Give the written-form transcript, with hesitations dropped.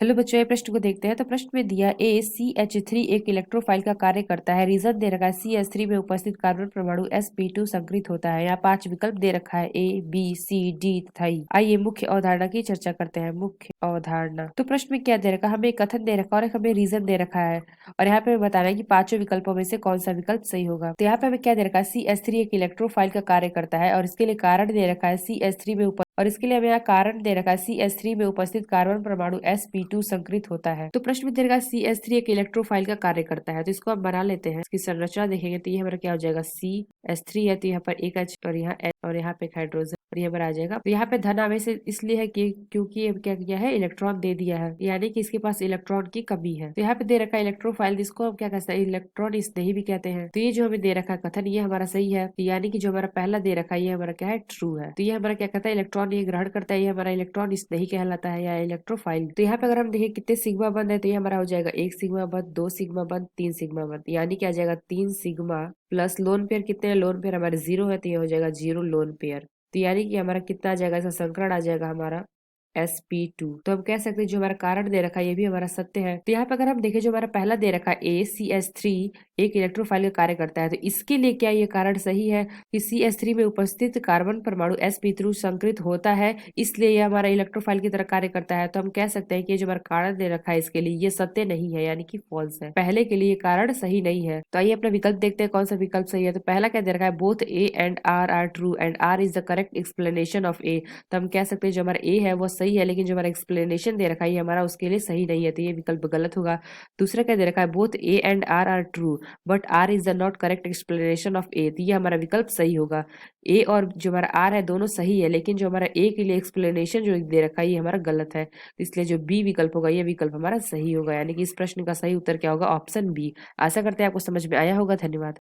Hello बच्चों, ये प्रश्न को देखते हैं। तो प्रश्न में दिया ACH3 एक इलेक्ट्रोफाइल का कार्य करता है। रीजन दे रखा है CH3 में उपस्थित कार्बन परमाणु sp2 संकृत होता है। यहाँ 5 विकल्प दे रखा है A, B, C, D तथा E। आइए मुख्य अवधारणा की चर्चा करते हैं। मुख्य अवधारणा, तो प्रश्न में क्या दे रखा है? हमें एक कथन दे रखा है और एक हमें रीजन दे रखा है, और यहाँ पे हमें बताना है कि पांचों विकल्पों में से कौन सा विकल्प सही होगा। तो यहाँ पे हमें क्या दे रखा है? CH3 एक इलेक्ट्रोफाइल का कार्य करता है, और इसके लिए कारण दे रखा है CH3 में और इसके लिए हमें यहाँ कारण दे रखा है CH3 में उपस्थित कार्बन परमाणु sp2 संकृत होता है। तो प्रश्न में दे रखा है CH3 एक इलेक्ट्रोफाइल का कार्य करता है, तो इसको हम बना लेते हैं। इसकी संरचना देखेंगे तो ये हमारा क्या हो जाएगा, CH3 है, तो यहाँ पर एक H और यहाँ H और यहाँ पे एक हाइड्रोजन और यहाँ पर आ जाएगा। तो यहाँ पे धन आवेश इसलिए है कि क्योंकि ये क्या किया है, इलेक्ट्रॉन दे दिया है, यानी कि इसके पास इलेक्ट्रॉन की कमी है। तो यहाँ पे दे रखा है इलेक्ट्रोफाइल, जिसको हम क्या कहते हैं, इलेक्ट्रॉन स्नेही भी कहते हैं। तो ये जो हमें दे रखा है कथन, ये हमारा सही है, यानी कि जो हमारा पहला दे रखा है ये हमारा क्या है, ट्रू है। तो ये हमारा क्या कहता है, इलेक्ट्रॉन ये ग्रहण करता है, ये हमारा इलेक्ट्रॉन स्नेही कहलाता है या इलेक्ट्रोफाइल। तो यहाँ पे अगर हम देखें कितने सिग्मा बंद है, तो ये हमारा हो जाएगा 1 सिग्मा बंद, 2 सिग्मा बंद, 3 सिग्मा बंद, यानी क्या आ जाएगा 3 सिग्मा प्लस लोन पेयर कितने हैं, लोन पेयर हमारे 0 है, तो ये हो जाएगा 0 लोन पेयर। तो यानी कि हमारा कितना आ जाएगा, इसका संकरण आ जाएगा हमारा sp2। तो हम कह सकते हैं जो हमारा कारण दे रखा है ये भी हमारा सत्य है। तो यहाँ पे अगर हम देखें जो हमारा पहला दे रखा है ACH3 एक इलेक्ट्रोफाइल का कार्य करता है, तो इसके लिए क्या ये कारण सही है कि CH3 में उपस्थित कार्बन परमाणु sp2 संकृत होता है, इसलिए ये हमारा इलेक्ट्रोफाइल की तरह कार्य करता है। तो हम कह सकते हैं कि जो हमारा कारण दे रखा है इसके लिए ये सत्य नहीं है, यानी कि फॉल्स है। पहले के लिए कारण सही नहीं है। तो आइए अपना विकल्प देखते हैं कौन सा विकल्प सही है। तो पहला क्या दे रखा है, both A and R are true and R is the correct explanation of A। तो हम कह सकते हैं जो हमारा A है वो सही है, लेकिन जो हमारा एक्सप्लेनेशन दे रखा है ये हमारा उसके लिए सही नहीं है, तो ये विकल्प गलत होगा। दूसरा क्या दे रखा है, both A and R are true but R is the not correct explanation of A। तो ये हमारा विकल्प सही होगा। A और जो हमारा R है दोनों सही है, लेकिन जो हमारा A के लिए एक्सप्लेनेशन जो दे रखा है ये हमारा गलत है। इसलिए जो B विकल्प होगा ये विकल्प हमारा सही होगा, यानी कि इस प्रश्न का सही उत्तर क्या होगा, ऑप्शन बी। आशा करते हैं आपको समझ में आया होगा। धन्यवाद।